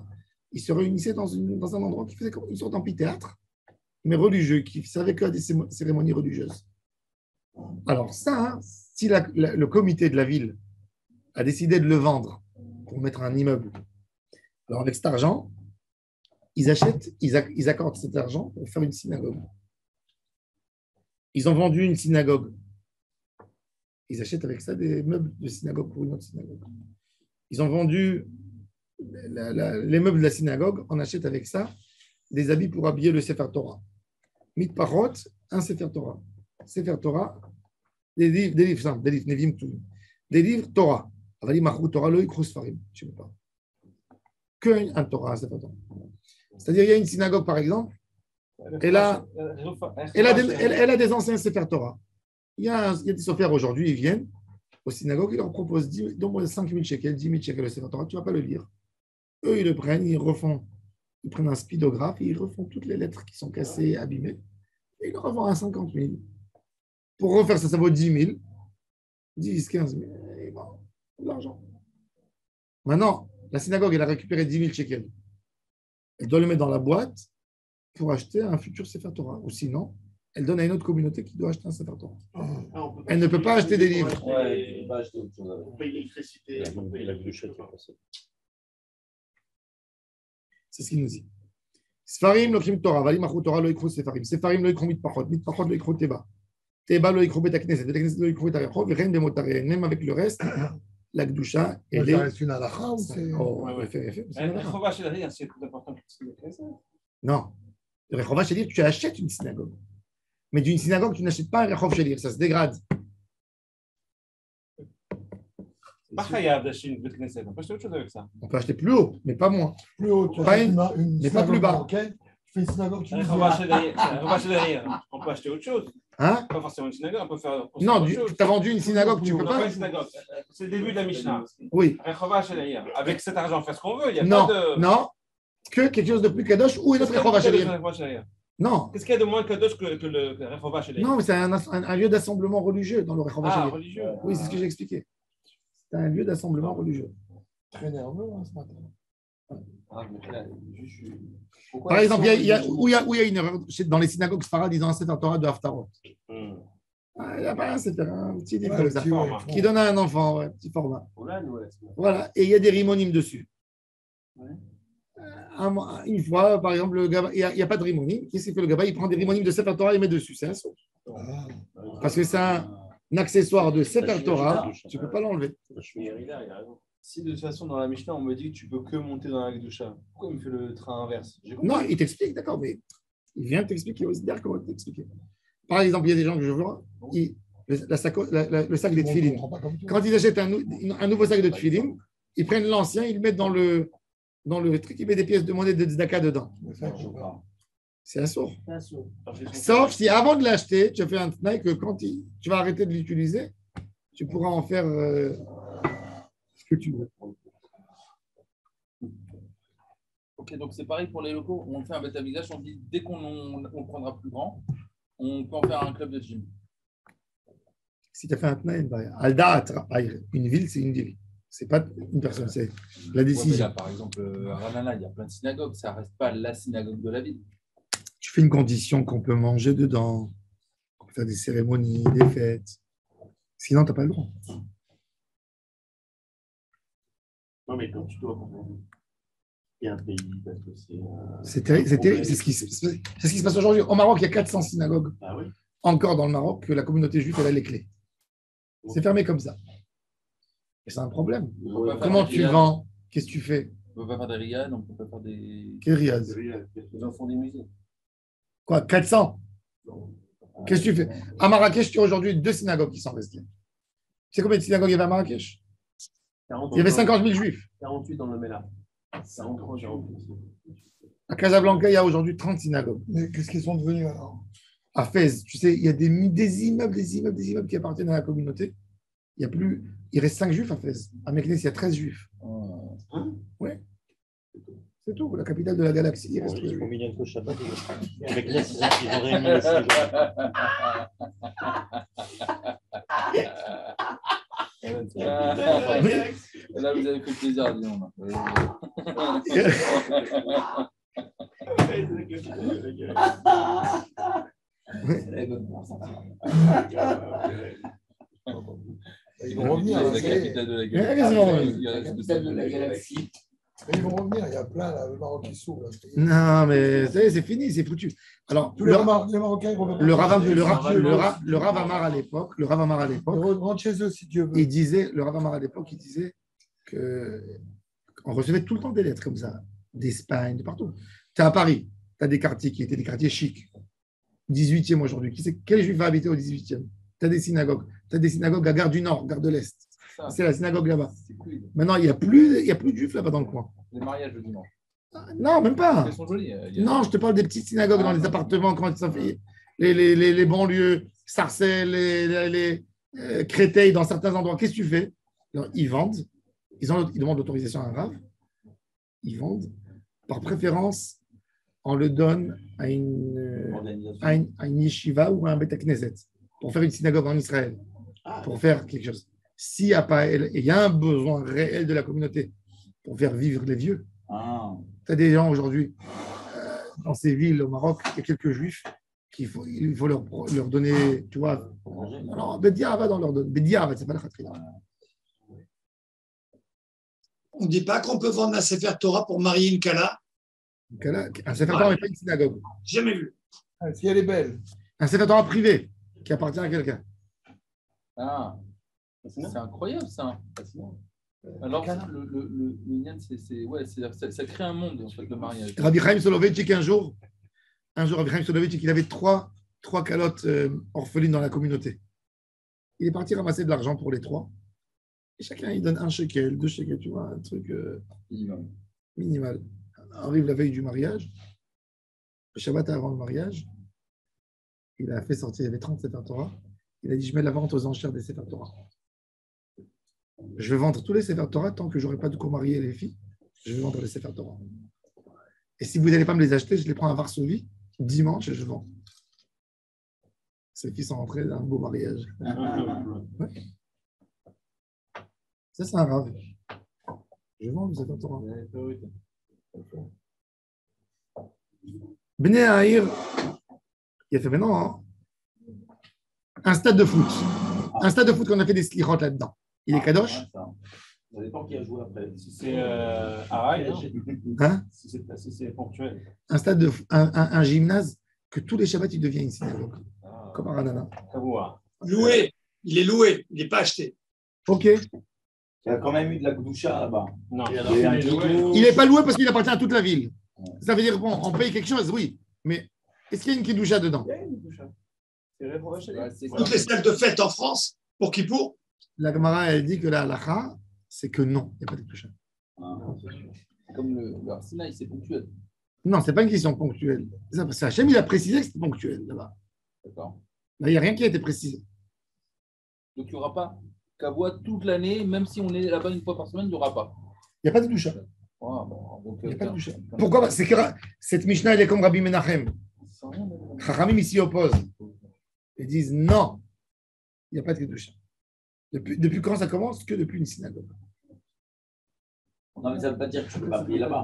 S1: Ils se réunissaient dans un endroit qui faisait comme une sorte d'amphithéâtre, mais religieux, qui servait que à des cérémonies religieuses. Alors ça, hein, si le comité de la ville a décidé de le vendre pour mettre un immeuble, alors avec cet argent, ils accordent cet argent pour faire une synagogue. Ils ont vendu une synagogue. Ils achètent avec ça des meubles de synagogue pour une autre synagogue. Ils ont vendu les meubles de la synagogue, on achète avec ça des habits pour habiller le Sefer Torah. Mitparot, un Sefer Torah. Sefer Torah, des livres, des livres Torah. Avali Machru Torah, lo yikru Sfarim. Je ne sais pas. Que un Torah, un Sefer Torah. C'est-à-dire, il y a une synagogue, par exemple, elle a des anciens Sefer Torah. Il y a des sophières aujourd'hui, ils viennent aux synagogues, ils leur proposent donne-moi 5 000 shekels, 10 000 shekels le Sefer Torah, tu ne vas pas le lire. Eux, ils le prennent, ils prennent un speedographe, et ils refont toutes les lettres qui sont cassées, abîmées, et ils le revendent à 50 000. Pour refaire ça, ça vaut 10 000, 10, 15 000, et bon, de l'argent. Maintenant, la synagogue, elle a récupéré 10 000 shekels. Elle doit le mettre dans la boîte pour acheter un futur Sefer Torah. Ou sinon, elle donne à une autre communauté qui doit acheter un Sefer Torah. Elle ne peut pas acheter des livres.
S7: On paye l'électricité.
S1: C'est ce qu'il nous dit. Sfarim lochim Torah, valim achut Torah lo yikru Sefarim. Sefarim lo yikru mitpachot, mitpachot lo yikru teba. Teba lo yikru bet hakneset, bet hakneset lo yikru et arechov, et rien de motariens. Même avec le reste, la Gdusha,
S2: Ça
S1: elle est.
S2: reste une halakha ou c'est.
S1: Oh,
S3: Ouais, ouais.
S1: c'est
S3: La
S1: une halakha.
S3: Rechova chez la c'est plus important que ce que le Knesset.
S1: Non. Le Rechova Shelir, tu achètes une synagogue. Mais d'une synagogue, tu n'achètes pas un Rechov Shelir, ça se dégrade.
S3: Pas Chayav d'acheter une Knesset. On peut acheter autre chose avec ça.
S1: On peut acheter plus haut, mais pas moins.
S2: Plus haut, tu
S1: Pas
S2: achètes
S1: une-
S2: une
S1: mais pas plus
S2: synagogue
S1: bas.
S2: marocaine, tu fais une synagogue
S3: La
S2: tunisienne.
S3: Rechova chez la on peut acheter autre chose.
S1: Hein?
S3: Pas forcément une synagogue, on peut faire.
S1: Non,
S3: autre
S1: tu
S3: chose.
S1: as vendu une synagogue, tu
S3: On
S1: peux
S3: n'a pas
S1: pas.
S3: une synagogue. C'est le début de la Mishnah.
S1: Oui.
S3: Rechova chez la avec cet argent, on fait ce qu'on veut. Il y a
S1: Non,
S3: pas de.
S1: non. Que quelque chose de plus kadosh ou une autre Rechova Shelir. Non.
S3: Qu'est-ce qu'il y a de moins kadosh que le Rechova chez la
S1: Non, mais c'est un lieu d'assemblement religieux dans le Rechova
S3: Ah,
S1: Shelir.
S3: religieux.
S1: Oui, c'est ce que j'ai expliqué. C'est un lieu d'assemblement religieux.
S2: Très nerveux ce matin.
S1: Par exemple, il y a une erreur dans les synagogues sfarades, ils ont un Sefer Torah de Haftarot. Il y a pas un Sefer, un petit livre comme ça, qui donne à un enfant, ouais, petit format. Voilà, et il y a des rimonimes dessus. Une fois, par exemple, le gaba, il n'y a pas de rimonime. Qu'est-ce qu'il fait le gaba? Il prend des rimonimes de Sefer Torah et met dessus. C'est un saut. Parce que c'est un accessoire de Sefer Torah, tu ne peux pas l'enlever.
S6: Si de toute façon, dans la Mishnah, on me dit que tu peux que monter dans la Gdusha, pourquoi il me fait le train inverse? J'ai compris.
S1: Non, il t'explique, d'accord, mais il vient t'expliquer aussi dire comment t'expliquer. Par exemple, il y a des gens que je vois, le sac des tefilines. Quand ils achètent un nouveau sac de tefilines, ils prennent l'ancien, ils le mettent dans le truc, ils mettent des pièces de monnaie de tzedaka dedans. C'est un sourd. Sauf si avant de l'acheter, tu as fait un tnaï que quand tu vas arrêter de l'utiliser, tu pourras en faire ce que tu veux.
S6: Ok, donc c'est pareil pour les locaux. On fait un bêta visage, on dit dès qu'on le prendra plus grand, on peut en faire un club de gym.
S1: Si tu as fait un tnaï, Alda, une ville, c'est une ville. C'est pas une personne, c'est la décision.
S6: Ouais, là, par exemple, à Ranana, il y a plein de synagogues, ça ne reste pas la synagogue de la ville.
S1: Tu fais une condition qu'on peut manger dedans, qu'on peut faire des cérémonies, des fêtes. Sinon, tu n'as pas le droit.
S7: Non, mais quand tu dois comprendre, il y a un pays, parce que c'est.
S1: C'est terrible, c'est ce qui se passe aujourd'hui. Au Maroc, il y a 400 synagogues.
S7: Ah oui.
S1: Encore dans le Maroc, que la communauté juive, elle a les clés. C'est fermé comme ça. Et c'est un problème. Comment tu vends? Qu'est-ce que tu fais?
S6: On ne peut pas faire des riades, on ne peut pas faire des.
S1: Quel riad?
S5: Les enfants des musées.
S1: Quoi, 400? Qu'est-ce que tu fais? À Marrakech, tu as aujourd'hui 2 synagogues qui sont restées. Tu sais combien de synagogues il y avait à Marrakech? Il y avait 50 000 juifs.
S5: 48 dans le Mela. 43, 48.
S1: À Casablanca, il y a aujourd'hui 30 synagogues.
S2: Mais qu'est-ce qu'ils sont devenus alors?
S1: À Fès, tu sais, il y a des immeubles qui appartiennent à la communauté. Il reste 5 juifs à Fès. À Meknès, il y a 13 juifs. Oui. C'est tout, la capitale de la galaxie. Il reste 13
S4: Ils font
S1: juifs.
S4: Minyan Shabbat. Avec là, ils ont réuni les 6
S6: Là, vous avez fait plaisir, disons.
S2: Ils vont revenir.
S6: La
S2: Hein,
S6: capitale de la
S1: Capitale
S6: galaxie.
S5: de la galaxie.
S2: ils vont revenir. Il y a plein, là, le Maroc qui s'ouvre. Là.
S1: Non, mais ça y est, c'est fini, c'est foutu. Alors,
S2: Tous les Marocains, ils reviennent.
S1: le Rav Amar à l'époque,
S2: Ils rentrent chez eux si Dieu veut.
S1: il disait, le Rav Amar à l'époque, il disait qu'on recevait tout le temps des lettres comme ça, d'Espagne, de partout. Tu es à Paris, tu as des quartiers qui étaient des quartiers chics. 18e aujourd'hui. Quel juif va habiter au 18e? Tu as des synagogues. Tu as des synagogues à Gare du Nord, Gare de l'Est. C'est la synagogue là-bas. Maintenant, il n'y a plus de juifs là-bas dans le coin.
S6: Les mariages le dimanche.
S1: Non, même pas.
S6: Ils sont jolis.
S1: Non, je te parle des petites synagogues dans les appartements, quand ça fait les banlieues, Sarcelles, les Créteil, dans certains endroits. Qu'est-ce que tu fais? Alors, ils vendent. Ils demandent l'autorisation à un rave. Ils vendent. Par préférence, on le donne à une yeshiva ou à un Beth Knesset pour faire une synagogue en Israël, pour faire quelque chose. S'il y a pas, il y a un besoin réel de la communauté pour faire vivre les vieux. Tu as des gens aujourd'hui dans ces villes au Maroc, il y a quelques juifs il faut leur donner, tu vois. Alors, Bediavad, on leur donne. Bediavad, c'est pas la khatria.
S8: On ne dit pas qu'on peut vendre un Sefer Torah pour marier une Kala?
S1: Un Sefer Torah n'est pas une synagogue.
S8: Jamais vu.
S2: Si elle est belle.
S1: Un Sefer Torah privé qui appartient à quelqu'un.
S6: Ah, c'est incroyable ça. Alors, le minyan, ça crée un monde, en fait, le mariage.
S1: Rabbi Chaim Soloveitchik, un jour, Rabbi Chaim Soloveitchik, il avait trois calottes orphelines dans la communauté. Il est parti ramasser de l'argent pour les trois. Et chacun, il donne 1 shekel, 2 shekels, tu vois, un truc minimal. Arrive la veille du mariage, le Shabbat avant le mariage, il a fait sortir, il y avait 30 Sefer Torah. Il a dit, je mets la vente aux enchères des Sefer Torah. Je vais vendre tous les Sefer Torah tant que je n'aurai pas de quoi marier les filles. Je vais vendre les Sefer Torah. Et si vous n'allez pas me les acheter, je les prends à Varsovie dimanche et je vends. Ces filles sont rentrées dans un beau mariage. Ouais. Ça, c'est un rave. Je vends les Sefer Torah. Bnei Haïr, il a fait maintenant un stade de foot. Un stade de foot qu'on a fait des slichot là-dedans. Il est kadosh.
S7: Ça dépend qui a joué après.
S3: Si c'est Araï,
S1: Hein?
S3: si c'est ponctuel.
S1: Un stade de un gymnase que tous les Shabbats il devient une synagogue. Comme à Ranana.
S8: Loué. Il est loué. Il n'est pas acheté.
S1: Ok.
S9: Il y a quand même eu de la Gdoucha là-bas.
S3: Non,
S1: Il n'est pas loué parce qu'il appartient à toute la ville. Ça veut dire, bon, on paye quelque chose, oui. Mais est-ce qu'il y a une Kidoucha dedans?
S8: Toutes les salles de fête en France, pour Kippour,
S1: La Gemara, elle dit que la halacha, c'est que non, il n'y a pas de Kidoucha.
S6: Comme le Arsinaï, c'est ponctuel.
S1: Non, ce n'est pas une question ponctuelle. C'est Hachem, il a précisé que c'était ponctuel là-bas.
S6: D'accord.
S1: Là, il n'y a rien qui a été précisé.
S6: Donc, il n'y aura pas Kavoua toute l'année, même si on est là-bas une fois par semaine, il n'y aura pas.
S1: Il n'y a pas de Kidoucha.
S6: Donc,
S1: Il n'y a pas de Kidoucha. Pourquoi? Parce que cette Mishnah, elle est comme Rabbi Menachem. Chachamim ici opposent. Ils disent non, il n'y a pas de Kidoucha. Depuis quand ça commence? Que depuis une synagogue.
S9: Non, mais ça ne veut pas dire que tu ne peux pas prier là-bas.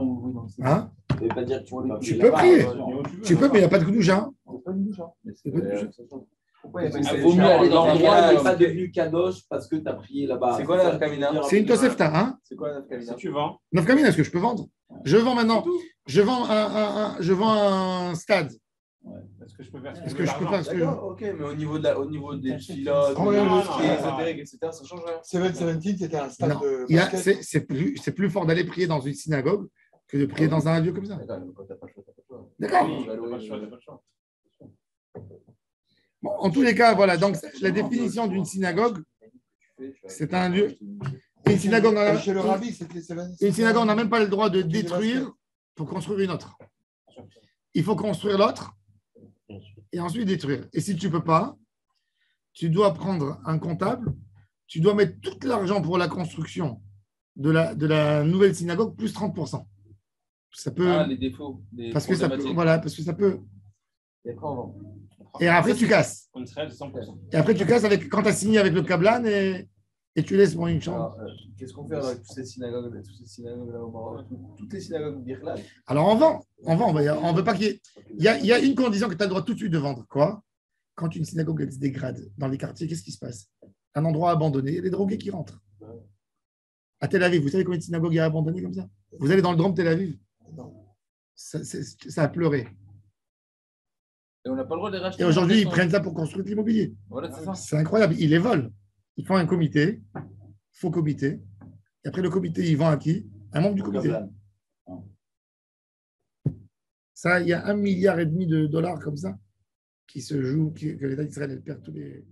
S1: Hein?
S9: Ça ne veut pas dire que tu ne peux pas prier
S1: Tu peux
S9: là-bas.
S1: prier. Tu peux, mais il n'y a pas de Kidoucha.
S5: Pourquoi il
S6: vaut mieux aller dans
S9: l'endroit
S6: l'endroit
S9: n'est pas devenu kadosh parce que tu as prié là-bas.
S5: C'est quoi la nafkamina?
S1: C'est une Tosefta. Hein?
S5: C'est quoi la nafkamina?
S3: Si tu vends.
S1: Nafkamina, est-ce que je peux vendre? Je vends maintenant. Je vends un stade.
S3: Est-ce que je peux faire
S1: Est-ce que je peux faire ce que je...
S5: D'accord, ok, mais au niveau des pilotes,
S2: Oh, ouais,
S3: non,
S5: des
S3: non,
S5: ésotériques, etc., ça change rien.
S2: 7-17, c'était un stade
S1: Non,
S2: de basket.
S1: c'est plus fort d'aller prier dans une synagogue que de prier dans un lieu comme ça.
S5: D'accord, mais quand t'as pas le choix, t'as pas le choix.
S1: D'accord.
S3: Oui, t'as pas le choix, t'as pas le choix.
S1: Bon, en tous les cas, voilà. Donc, la définition d'une synagogue, c'est un lieu. Une synagogue,
S2: Chez le rabbi, c'était 7-17.
S1: une synagogue, on n'a même pas le droit de détruire pour construire une autre. Il faut construire l'autre et ensuite détruire. Et si tu ne peux pas, tu dois prendre un comptable, tu dois mettre tout l'argent pour la construction de la nouvelle synagogue plus 30%. Ça peut.
S6: Les défauts.
S1: Parce que ça peut. Voilà, parce que ça peut.
S5: Et après, on vend.
S1: Et après, tu casses.
S3: On serait de 100%.
S1: Et après, tu casses quand tu as signé avec le Kablan et tu laisses pour une chambre.
S5: Alors, qu'est-ce qu'on fait avec toutes ces synagogues là au Maroc? Toutes les synagogues d'Irlande.
S1: Alors, on vend. On veut pas qu'il y ait. Il y a une condition que tu as le droit tout de suite de vendre. Quoi? Quand une synagogue elle se dégrade dans les quartiers, qu'est-ce qui se passe? Un endroit abandonné, il y a des drogués qui rentrent. À Tel Aviv, vous savez combien de synagogues il y a abandonnées comme ça? Vous allez dans le Drôme Tel Aviv? Ça a pleuré.
S6: Et on n'a pas le droit de les racheter.
S1: Et aujourd'hui, ils prennent ça pour construire de l'immobilier.
S6: Voilà, c'est ça.
S1: C'est incroyable. Ils les volent. Ils font un comité, faux comité. Et après, le comité, il vend à qui? Un membre du comité. Ça, il y a 1,5 milliard de dollars comme ça qui se jouent, que l'État d'Israël perd tous les.